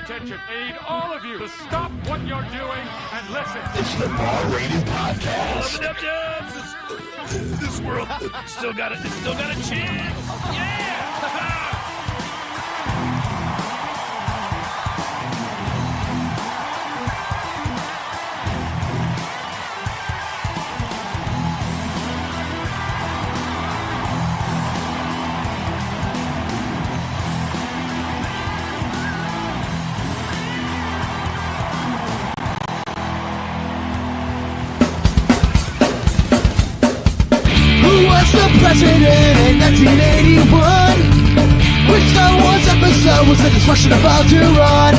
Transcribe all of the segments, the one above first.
attention. I need all of you to stop what you're doing and listen. It's the Bar-Rated Podcast. This world still got it. It's still got a chance. Yeah! The president in 1981. Which Star Wars episode was the destruction about to run?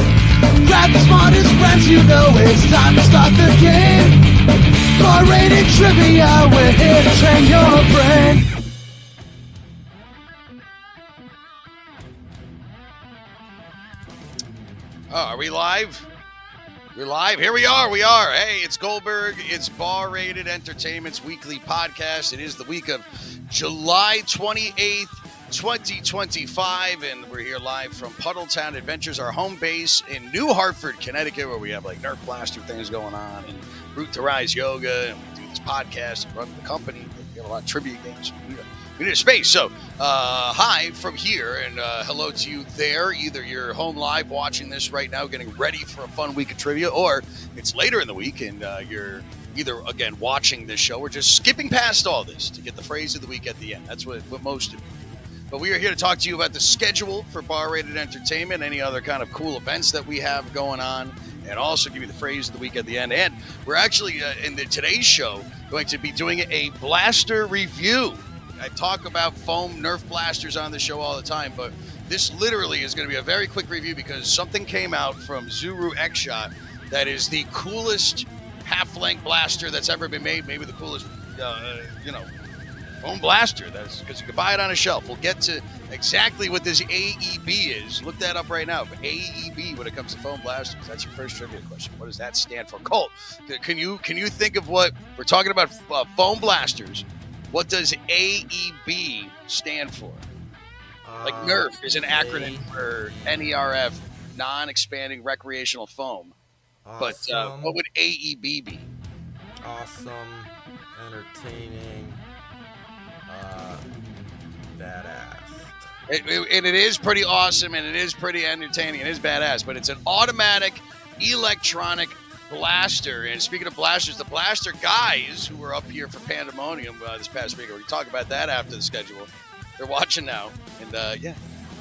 Grab the smartest friends, you know it's time to start the game. R-rated trivia, we're here to train your brain. Oh, are we live? We're live. Here we are. We are. Hey, it's Goldberg. It's Bar-Rated Entertainment's weekly podcast. It is the week of July 28th, 2025, and we're here live from PUDDLETOWN Adventures, our home base in New Hartford, Connecticut, where we have like NERF blaster things going on and Root to Rise yoga, and we do this podcast and run the company. We have a lot of trivia games. We need a space. So, hi from here, and hello to you there. Either you're home live watching this right now, getting ready for a fun week of trivia, or it's later in the week, and you're either, again, watching this show or just skipping past all this to get the phrase of the week at the end. That's what most of you do. But we are here to talk to you about the schedule for Bar-Rated Entertainment, any other kind of cool events that we have going on, and also give you the phrase of the week at the end. And we're actually, in today's show, going to be doing a blaster review. I talk about foam Nerf blasters on the show all the time, but this literally is going to be a very quick review because something came out from Zuru X-Shot that is the coolest half-length blaster that's ever been made, maybe the coolest, foam blaster. That's because you can buy it on a shelf. We'll get to exactly what this AEB is. Look that up right now. AEB when it comes to foam blasters. That's your first trivia question. What does that stand for? Colt, can you think of what we're talking about? Foam blasters. What does AEB stand for? Like NERF is an acronym for NERF, non-expanding recreational foam. But what would AEB be? Awesome, entertaining, badass. And it is pretty awesome, and it is pretty entertaining. It is badass, but it's an automatic electronic blaster. And speaking of blasters, the blaster guys who were up here for Pandemonium this past week, we talk about that after the schedule. They're watching now, and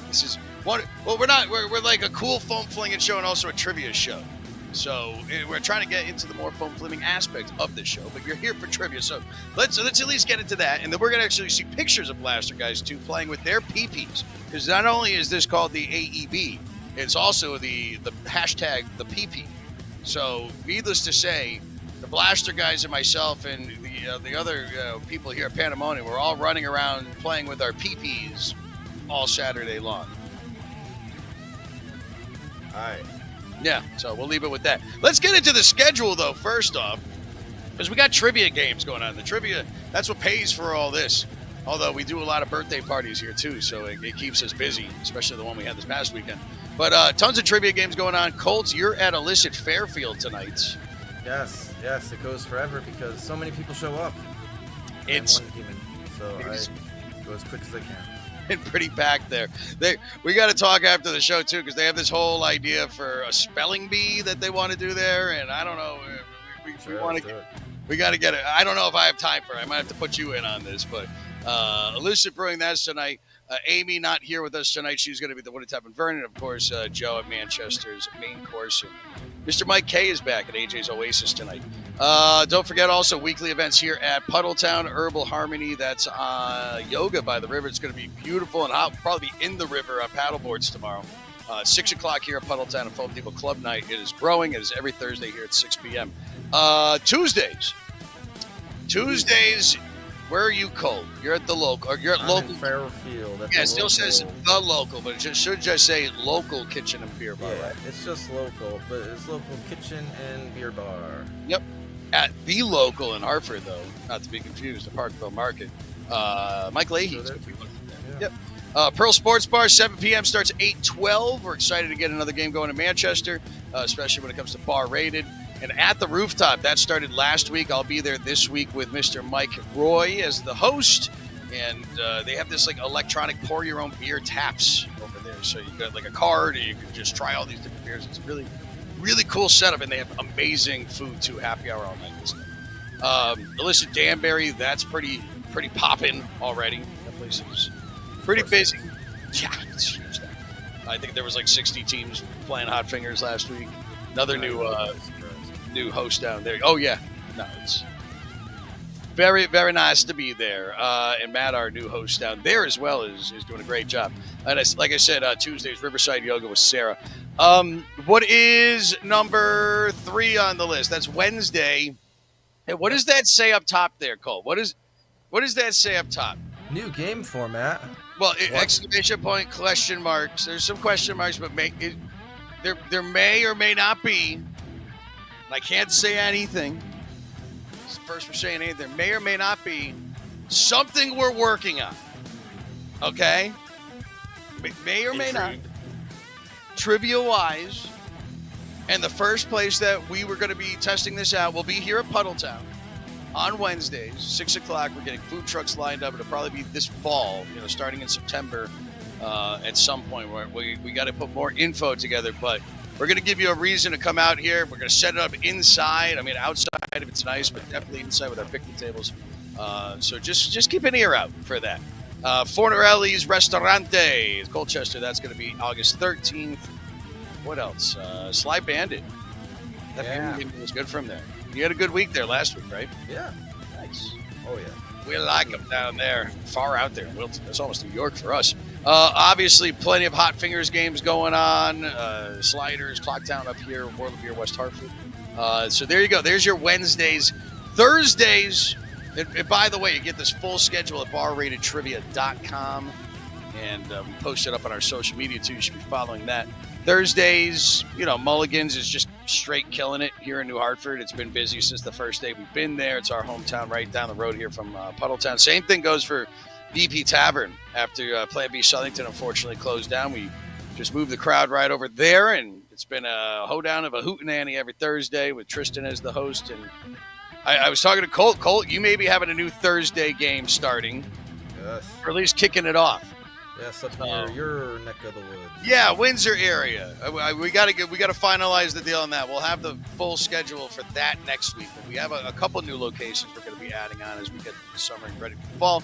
this is one. Well, we're like a cool foam flinging show and also a trivia show. So we're trying to get into the more foam flinging aspect of this show, but you're here for trivia. So let's at least get into that, and then we're gonna actually see pictures of blaster guys too playing with their PPs, because not only is this called the AEB, it's also the hashtag the PP. So, needless to say, the blaster guys and myself and the other people here at Pandemonium, we're all running around playing with our PPs all Saturday long. All right. Yeah, so we'll leave it with that. Let's get into the schedule, though, first off, because we got trivia games going on. The trivia, that's what pays for all this. Although we do a lot of birthday parties here, too, so it keeps us busy, especially the one we had this past weekend. But tons of trivia games going on. Colts, you're at Illicit Fairfield tonight. Yes, it goes forever because so many people show up. It's one human, so I go as quick as I can. And pretty packed there. We got to talk after the show, too, because they have this whole idea for a spelling bee that they want to do there, and I don't know. We got to get it. I don't know if I have time for it. I might have to put you in on this, but Illicit Brewing, that's tonight. Amy not here with us tonight. She's going to be the one at Tavern Vernon. Of course, Joe at Manchester's main course. And Mr. Mike K is back at AJ's Oasis tonight. Don't forget also weekly events here at PUDDLETOWN Herbal Harmony. That's yoga by the river. It's going to be beautiful, and I'll probably be in the river on paddleboards tomorrow. 6 o'clock here at PUDDLETOWN and Foam Depot Club Night. It is growing. It is every Thursday here at 6 p.m. Tuesdays. Where are you, Cole? You're at the local. Or you're at local. In Fairfield. Yeah, it still says the local, but it should just say local kitchen and beer bar. Yeah, right? it's just local, but it's local kitchen and beer bar. Yep. At the local in Hartford, though, not to be confused, the Parkville Market. Mike Leahy. Yep. Pearl Sports Bar, 7 p.m. starts 8:12. We're excited to get another game going in Manchester, especially when it comes to bar rated. And At the Rooftop, that started last week. I'll be there this week with Mr. Mike Roy as the host. And they have this like electronic pour your own beer taps over there. So you got like a card and you can just try all these different beers. It's a really, really cool setup. And they have amazing food too. Happy hour all night. Alyssa Danbury, that's pretty popping already. That place is pretty busy. Yeah, it's huge. I think there was like 60 teams playing Hot Fingers last week. Another new host down there. Oh yeah, no, it's very, very nice to be there. And Matt, our new host down there as well, is doing a great job. And like I said, Tuesdays Riverside Yoga with Sarah. What is number 3 on the list? That's Wednesday. Hey, what does that say up top there, Cole? What does that say up top? New game format. Well, exclamation point, question marks. There's some question marks, but there may or may not be. And I can't say anything. It's the first we're saying anything. There may or may not be something we're working on. Okay? May or may not. Trivia-wise. And the first place that we were going to be testing this out will be here at PUDDLETOWN on Wednesdays, 6 o'clock. We're getting food trucks lined up. It'll probably be this fall, starting in September at some point. We got to put more info together, but we're going to give you a reason to come out here. We're going to set it up inside. I mean, outside if it's nice, but definitely inside with our picnic tables. So just keep an ear out for that. Fornarelli's Restaurante, Colchester. That's going to be August 13th. What else? Sly Bandit. That game was good from there. You had a good week there last week, right? Yeah. Nice. Oh, yeah. We like them down there. Far out there in Wilton. That's almost New York for us. Obviously, plenty of Hot Fingers games going on. Sliders, Clocktown up here, World of Beer, West Hartford. So there you go. There's your Wednesdays. Thursdays. And by the way, you get this full schedule at barratedtrivia.com. And we post it up on our social media, too. You should be following that. Thursdays, Mulligan's is just straight killing it here in New Hartford. It's been busy since the first day we've been there. It's our hometown right down the road here from PUDDLETOWN. Same thing goes for BP Tavern. After Plan B Southington unfortunately closed down, we just moved the crowd right over there, and it's been a hoedown of a hootenanny every Thursday with Tristan as the host. And I was talking to Colt. Colt, you may be having a new Thursday game starting. Yes. Or at least kicking it off. Yes, up near your neck of the woods. Yeah, Windsor area. We got to finalize the deal on that. We'll have the full schedule for that next week. But we have a couple new locations we're going to be adding on as we get to the summer and ready for the fall.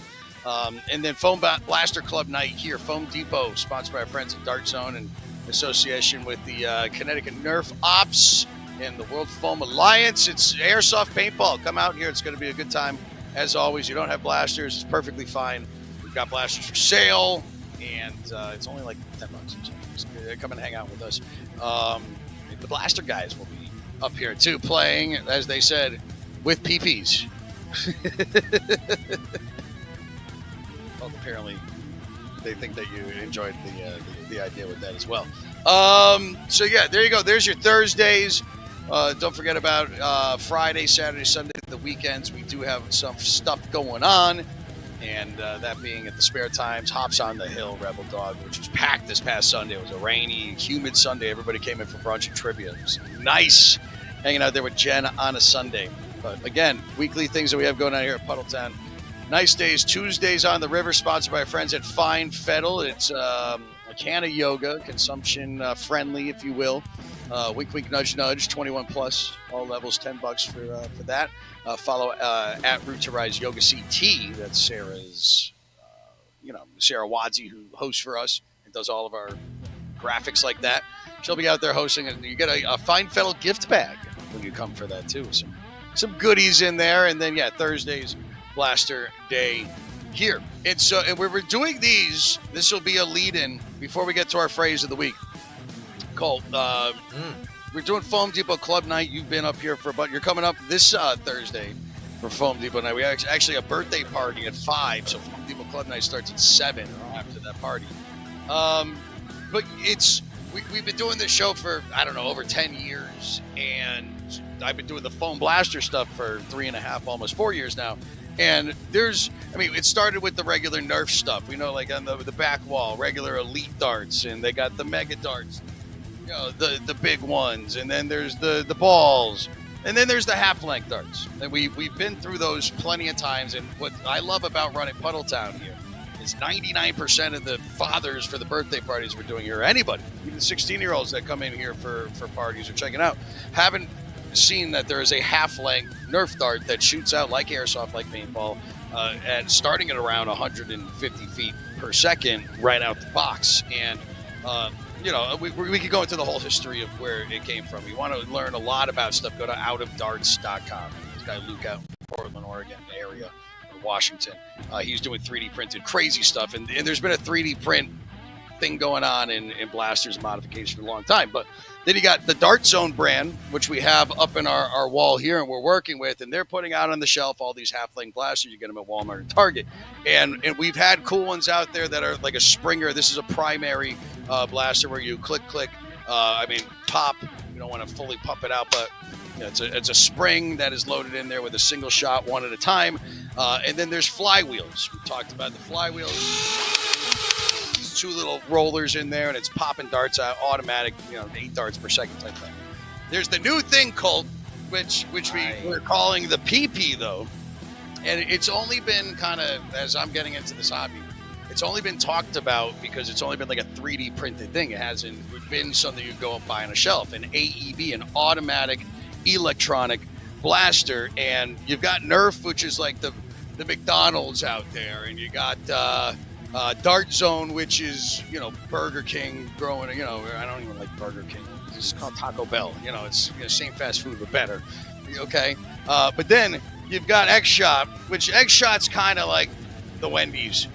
And then Foam Blaster Club Night here, Foam Depot, sponsored by our friends at Dart Zone in association with the Connecticut NERF Ops and the World Foam Alliance. It's airsoft paintball. Come out here. It's going to be a good time. As always, you don't have blasters. It's perfectly fine. We've got blasters for sale. And it's only like $10 or something. Just come and hang out with us. The Blaster guys will be up here too, playing, as they said, with PPs. Well, apparently they think that you enjoyed the idea with that as well. So yeah, there you go. There's your Thursdays. Don't forget about Friday, Saturday, Sunday, the weekends. We do have some stuff going on. And that being at the Spare Times, Hops on the Hill, Rebel Dog, which was packed this past Sunday. It was a rainy, humid Sunday. Everybody came in for brunch and trivia. It was nice hanging out there with Jen on a Sunday. But again, weekly things that we have going on here at PUDDLETOWN. Nice days. Tuesdays on the river, sponsored by our friends at Fine Fettle. It's a can of yoga, consumption friendly, if you will. Wink, wink, nudge, nudge, 21 plus, all levels, $10 for that. Follow at Root to Rise Yoga CT. That's Sarah's, Sarah Wadsey, who hosts for us and does all of our graphics like that. She'll be out there hosting, and you get a Fine Fettle gift bag when you come for that too. Some goodies in there, and then Thursdays, Blaster Day here. And so, and we're doing these. This will be a lead-in before we get to our phrase of the week. Colt, we're doing Foam Depot Club Night. You've been up here for about. You're coming up this Thursday for Foam Depot Night. We actually a birthday party at 5, so Foam Depot Club Night starts at 7 after that party. But we've been doing this show for over 10 years, and I've been doing the Foam Blaster stuff for 3.5, almost 4 years now. And it started with the regular NERF stuff. We know, like on the back wall, regular elite darts, and they got the mega darts, the big ones, and then there's the balls, and then there's the half-length darts. And we've been through those plenty of times. And what I love about running PUDDLETOWN here is 99% of the fathers for the birthday parties we're doing here, anybody, even 16-year-olds that come in here for parties or checking out, haven't seen that there is a half-length Nerf dart that shoots out like airsoft, like paintball, and starting at around 150 feet per second right out the box. And we could go into the whole history of where it came from. You want to learn a lot about stuff, go to outofdarts.com. This guy Luke out in Portland, Oregon area, or Washington, he's doing 3D printed crazy stuff, and there's been a 3D print thing going on in blasters and modification for a long time. But then you got the Dart Zone brand, which we have up in our wall here and we're working with, and they're putting out on the shelf all these half-length blasters. You get them at Walmart and Target. And we've had cool ones out there that are like a Springer. This is a primary blaster where you click, pop. You don't want to fully pump it out, but it's a spring that is loaded in there with a single shot, one at a time. And then there's flywheels. We talked about the flywheels. Two little rollers in there, and it's popping darts out, automatic, 8 darts per second type thing. There's the new thing, Colt, which we're calling the PP, though. And it's only been kind of, as I'm getting into this hobby, it's only been talked about because it's only been like a 3D printed thing. It hasn't been something you go and buy on a shelf. An AEB, an automatic electronic blaster. And you've got NERF, which is like the McDonald's out there, and you got Dart Zone, which is, Burger King growing, I don't even like Burger King. It's called Taco Bell. It's same fast food, but better. Okay. But then you've got X-Shot, which X-Shot's kind of like the Wendy's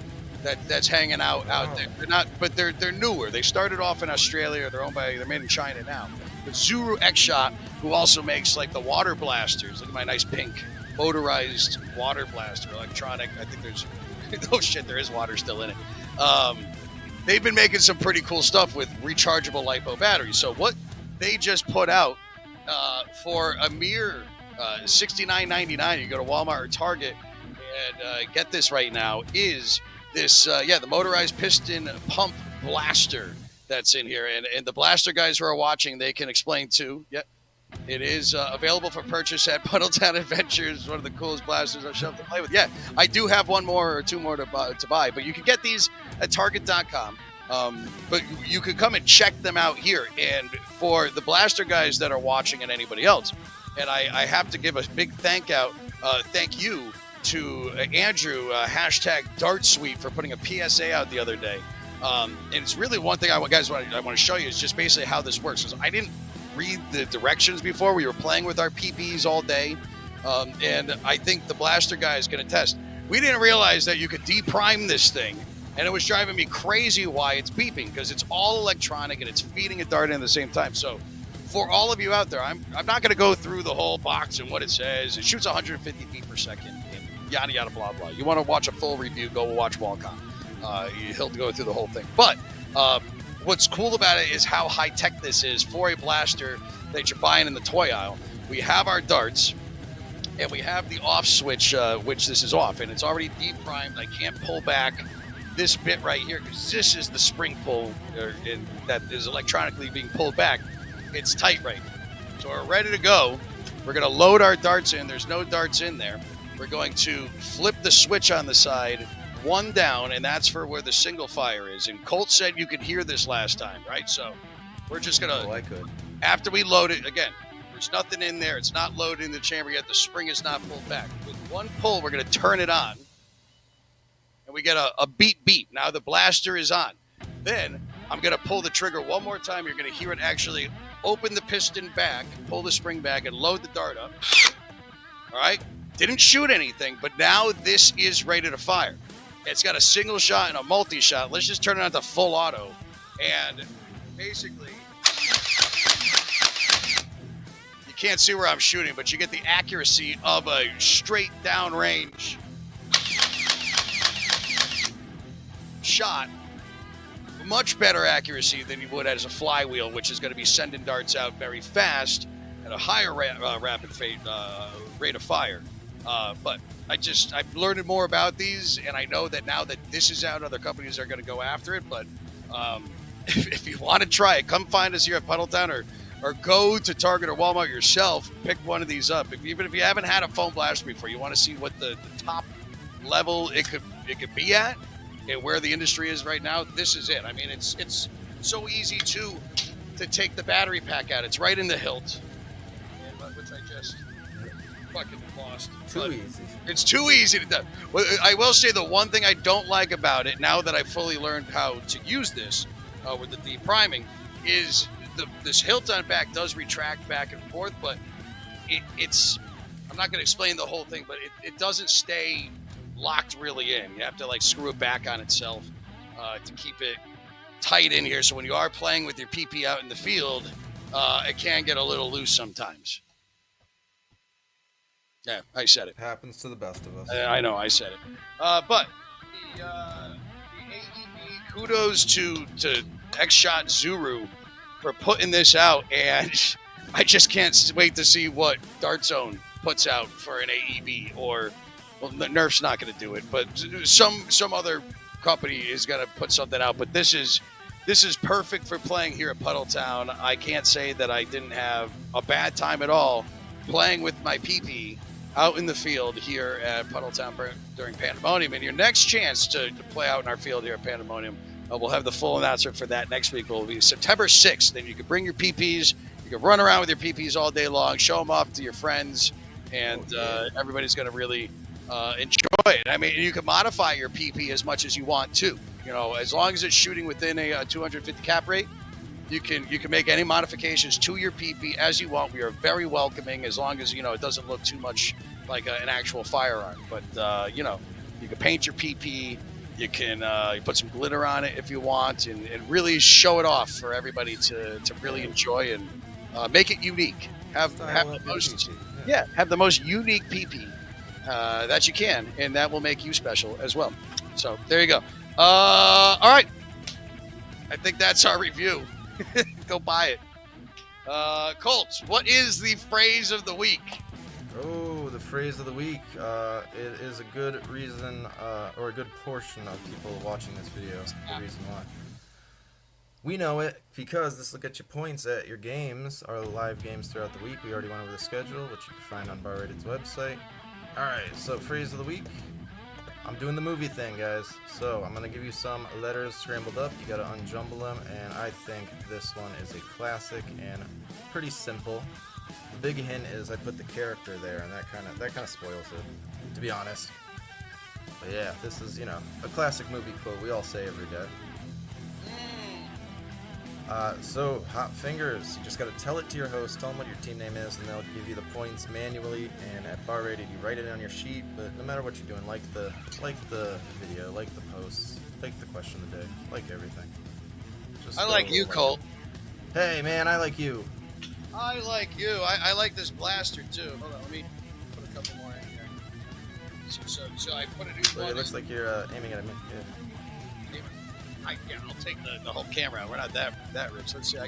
that's hanging out there. They're not, but they're newer. They started off in Australia. They're made in China now. But Zuru X-Shot, who also makes like the water blasters. Look at my nice pink motorized water blaster, electronic. I think there's oh shit, there is water still in it. They've been making some pretty cool stuff with rechargeable LiPo batteries. So what they just put out for a mere $69.99, you go to Walmart or Target and get this right now, is this, the motorized piston pump blaster that's in here. And the blaster guys who are watching, they can explain too. Yep. It is available for purchase at PUDDLETOWN Adventures, one of the coolest blasters I've shoved to play with. Yeah, I do have one more or two more to buy, but you can get these at Target.com. But you could come and check them out here. And for the blaster guys that are watching and anybody else, and I have to give a big thank you to Andrew, hashtag DartSuite, for putting a PSA out the other day. And it's really one thing I want to show you is just basically how this works. Because I didn't read the directions before. We were playing with our PPs all day, and I think the blaster guy is going to test. We didn't realize that you could deprime this thing, and it was driving me crazy why it's beeping, because it's all electronic and it's feeding a dart in at the same time. So for all of you out there, I'm not going to go through the whole box and what it says. It shoots 150 feet per second and yada yada blah blah. You want to watch a full review, go watch Walcom. He'll go through the whole thing, but what's cool about it is how high-tech this is for a blaster that you're buying in the toy aisle. We have our darts, and we have the off switch, which this is off, and it's already deprimed. I can't pull back this bit right here because this is the spring pull that is electronically being pulled back. It's tight right now. So we're ready to go. We're going to load our darts in. There's no darts in there. We're going to flip the switch on the side, one down, and that's for where the single fire is. And Colt said you could hear this last time, right? So we're just going to, I could. After we load it, again, there's nothing in there. It's not loaded in the chamber yet. The spring is not pulled back. With one pull, we're going to turn it on, and we get a beep beep. Now the blaster is on. Then I'm going to pull the trigger one more time. You're going to hear it actually open the piston back, pull the spring back, and load the dart up. All right? Didn't shoot anything, but now this is ready to fire. It's got a single shot and a multi-shot. Let's just turn it on to full auto. And basically, you can't see where I'm shooting, but you get the accuracy of a straight down range shot. Much better accuracy than you would as a flywheel, which is going to be sending darts out very fast at a higher rate of fire. But I'm learning more about these, and I know that now that this is out, other companies are going to go after it. But if you want to try it, come find us here at Puddletown, or go to Target or Walmart yourself. Pick one of these up. Even if you haven't had a foam blaster before, you want to see what the top level it could be at, and where the industry is right now. This is it. I mean, it's so easy to take the battery pack out. It's right in the hilt, which I just fucking lost. Too easy. It's too easy to do. Well, I will say the one thing I don't like about it, now that I fully learned how to use this with the depriming, is this hilt on back does retract back and forth, but it's I'm not going to explain the whole thing, but it doesn't stay locked really in. You have to like screw it back on itself to keep it tight in here. So when you are playing with your PP out in the field, it can get a little loose sometimes. Yeah, I said it. Happens to the best of us. I know, I said it. But the AEB, kudos to X-Shot Zuru for putting this out, and I just can't wait to see what Dart Zone puts out for an AEB, or well, NERF's not going to do it, but some other company is going to put something out. But this is perfect for playing here at Puddletown. I can't say that I didn't have a bad time at all playing with my PP out in the field here at Puddletown during Pandemonium. And your next chance to play out in our field here at Pandemonium, we'll have the full announcement for that next week. It will be September 6th. Then you can bring your PPs. You can run around with your PPs all day long, show them off to your friends, and everybody's going to really enjoy it. I mean, you can modify your PP as much as you want too. You know, as long as it's shooting within a 250 cap rate, you can make any modifications to your PP as you want. We are very welcoming, as long as, you know, it doesn't look too much like an actual firearm. But, you know, you can paint your PP. You can you put some glitter on it if you want, and really show it off for everybody to really enjoy and make it unique. Have the most unique PP that you can, and that will make you special as well. So there you go. All right. I think that's our review. Go buy it. Colts, what is the phrase of the week? Oh, the phrase of the week. It is a good reason, or a good portion of people watching this video. The reason why. We know it because this will get you points at your games, our live games throughout the week. We already went over the schedule, which you can find on Bar Rated's website. Alright, so phrase of the week. I'm doing the movie thing, guys. So I'm going to give you some letters scrambled up. You got to unjumble them, and I think this one is a classic and pretty simple. The big hint is I put the character there, and that kind of spoils it, to be honest. But yeah, this is, you know, a classic movie quote we all say every day. So, Hot Fingers, you just got to tell it to your host, tell them what your team name is, and they'll give you the points manually. And at Bar Rated, you write it on your sheet. But no matter what you're doing, like the video, like the posts, like the question of the day, like everything. I like you, Colt. Hey, man, I like you. I like you. I like this blaster too. Hold on, let me put a couple more in here. So I put a new one. It looks like you're aiming at me. Yeah. I'll take the whole camera. We're not that rich. Let's see.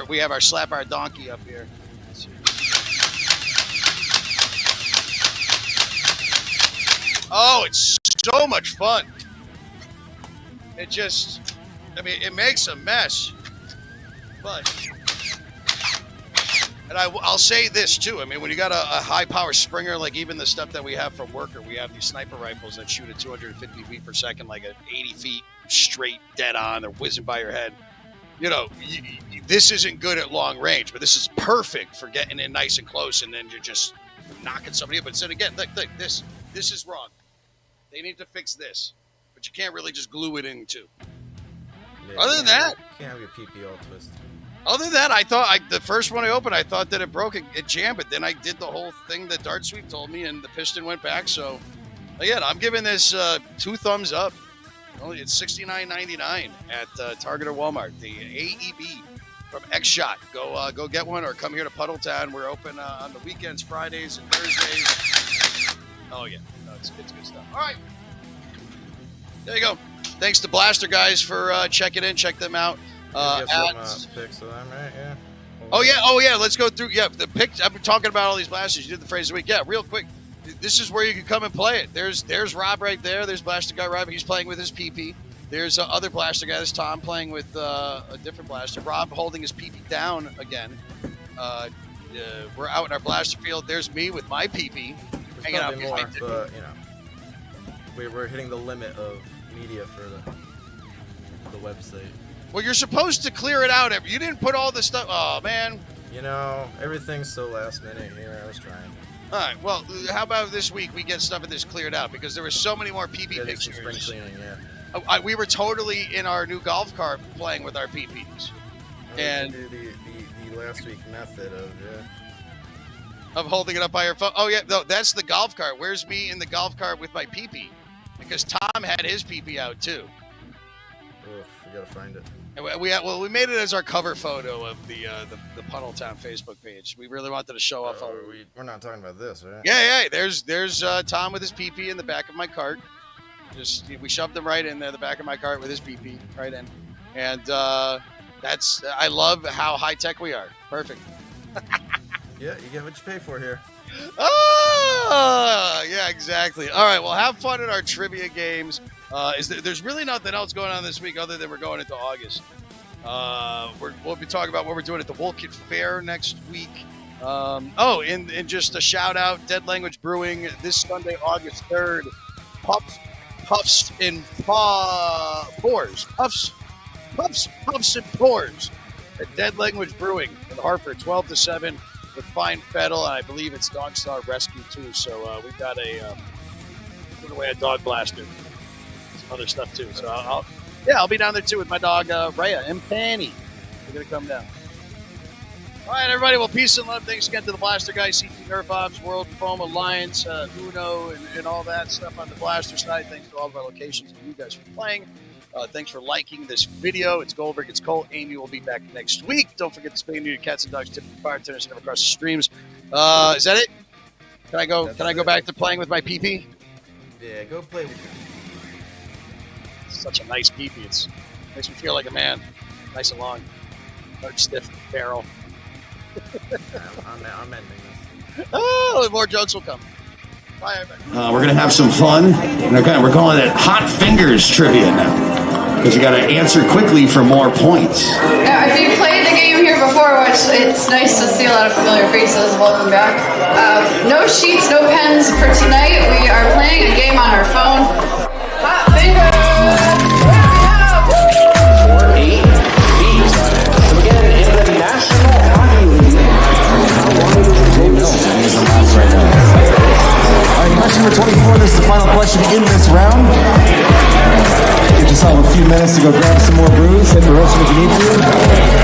We have our slap our donkey up here. Let's see. Oh, it's so much fun. It makes a mess, but. And I'll say this too. I mean, when you got a high power Springer, like even the stuff that we have from Worker, we have these sniper rifles that shoot at 250 feet per second, like at 80 feet straight, dead on. They're whizzing by your head. You know, this isn't good at long range, but this is perfect for getting in nice and close, and then you're just knocking somebody up. But then again, look, this is wrong. They need to fix this, but you can't really just glue it in too. Yeah, Other than that, you can't have your PP all twisted. Other than that, I thought the first one I opened, I thought that it broke, it jammed, but then I did the whole thing that Dart Sweep told me, and the piston went back. So, again, I'm giving this 2 thumbs up. Only it's $69.99 at Target or Walmart. The AEB from X-Shot. Go get one, or come here to Puddletown. We're open on the weekends, Fridays and Thursdays. Oh yeah, no, it's good stuff. All right, there you go. Thanks to Blaster guys for checking in. Check them out. Picks of them, right? Yeah. Oh yeah. Let's go through. Yeah, the picks. I've been talking about all these blasters. You did the phrase of the week. Yeah, real quick. this is where you can come and play it. There's Rob right there. There's Blaster Guy Rob. He's playing with his PP. There's other Blaster Guy. There's Tom playing with a different blaster. Rob holding his PP down again. We're out in our blaster field. There's me with my PP. Hanging out more, but we're hitting the limit of media for the website. Well, you're supposed to clear it out. You didn't put all the stuff. Oh man. Everything's so last minute here. I was trying. All right. Well, how about this week we get stuff of this cleared out because there were so many more PP pictures. Spring cleaning, we were totally in our new golf cart playing with our PPs. And the last week method of holding it up by your phone. Oh yeah, no, that's the golf cart. Where's me in the golf cart with my PP? Because Tom had his PP out too. Oof, we gotta find it. And we made it as our cover photo of the PUDDLETOWN Facebook page. We really wanted to show off. We're not talking about this, right? Yeah. There's Tom with his PP in the back of my cart. We shoved him right in there, the back of my cart with his PP right in, and I love how high tech we are. Perfect. Yeah, you get what you pay for here. Oh, yeah, exactly. All right, well, have fun in our trivia games. There's really nothing else going on this week other than we're going into August. We'll be talking about what we're doing at the Wolcott Fair next week. And just a shout out, Dead Language Brewing this Sunday, August 3rd. Puffs and Pours. Puffs and Pours at Dead Language Brewing in Hartford, 12 to 7 with Fine Fettle, and I believe it's Dog Star Rescue too. So we've got put away a dog blaster, some other stuff too. So I'll be down there too with my dog Rhea and Penny. We're gonna come down. All right, everybody. Well, peace and love. Thanks again to the Blaster Guys, CT NERF Ops, World Foam Alliance, Uno, and all that stuff on the Blaster side. Thanks to all of our locations and you guys for playing. Thanks for liking this video. It's Goldberg. It's Cole. Amy will be back next week. Don't forget to spay new cats and dogs, tip bartenders, and across the streams. Is that it? Can I go? Can I go back to playing with my PP? Yeah, go play with your Such a nice PP. It makes me feel like a man. Nice and long. Large, stiff barrel. I'm ending this. Oh, more jokes will come. Bye, everybody. We're going to have some fun. We're calling it Hot Fingers Trivia now. Because you got to answer quickly for more points. Yeah, if you played the game here before, which it's nice to see a lot of familiar faces, welcome back. No sheets, no pens for tonight. We are playing a game on our phone. Hot Fingers! Question number 24, this is the final question in this round. Give yourself a few minutes to go grab some more brews, hit the restroom if you need to.